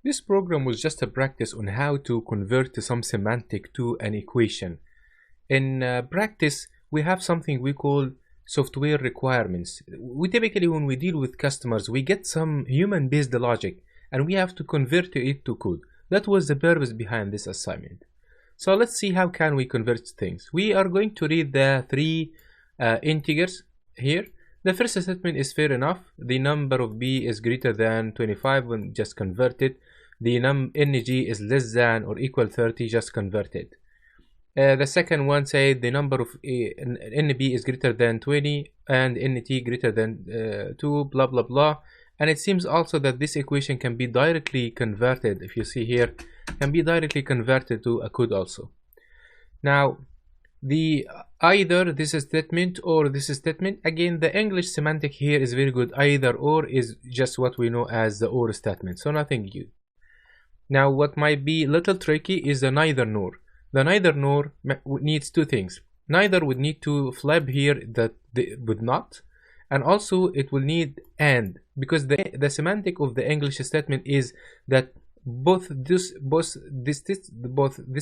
This program was just a practice on how to convert some semantic to an equation. In practice, we have something we call software requirements. We typically, when we deal with customers, we get some human-based logic and we have to convert it to code. That was the purpose behind this assignment. So let's see how can we convert things. We are going to read the three integers here. The first statement is fair enough. The number of b is greater than 25 when just convert it. The ng is less than or equal 30, just convert it. The second one said the number of nb is greater than 20 and nt greater than 2, blah blah blah. And it seems also that this equation can be directly converted, if you see here, can be directly converted to a code also. Now, the either this statement or this statement, again, the English semantic here is very good. Either or is just what we know as the or statement, so nothing new. Now, what might be a little tricky is the neither nor. The neither nor needs two things. Neither would need to flip here that they would not, and also it will need and, because the semantic of the English statement is that both this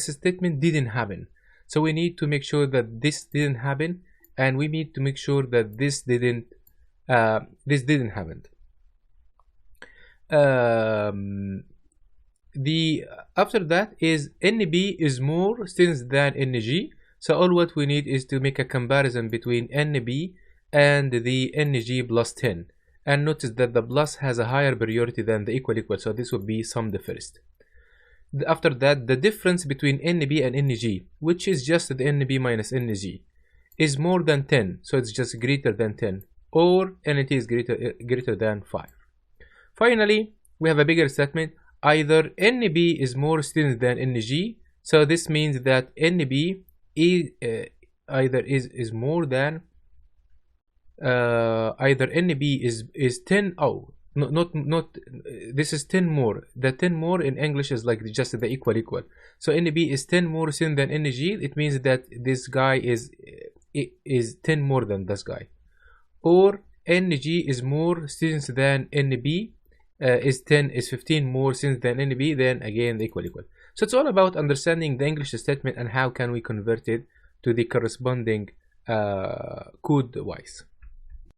statement didn't happen. So we need to make sure that this didn't happen, and we need to make sure that this didn't happen. After that is NB is more students than NG. So all what we need is to make a comparison between NB and the NG plus 10. And notice that the plus has a higher priority than the equal, so this will be summed first. After that, the difference between NB and NG, which is just the NB minus NG, is more than 10, so it's just greater than 10, or NT is greater than 5. Finally, we have a bigger statement. Either NB is more students than NG, so this means that NB is is more than either NB is 10. Oh, not this is 10 more. The 10 more in English is like just the equal. So NB is 10 more students than NG. It means that this guy is 10 more than this guy. Or NG is more students than NB. Is 15 more students than NB, then again the equal. So it's all about understanding the English statement and how can we convert it to the corresponding code wise.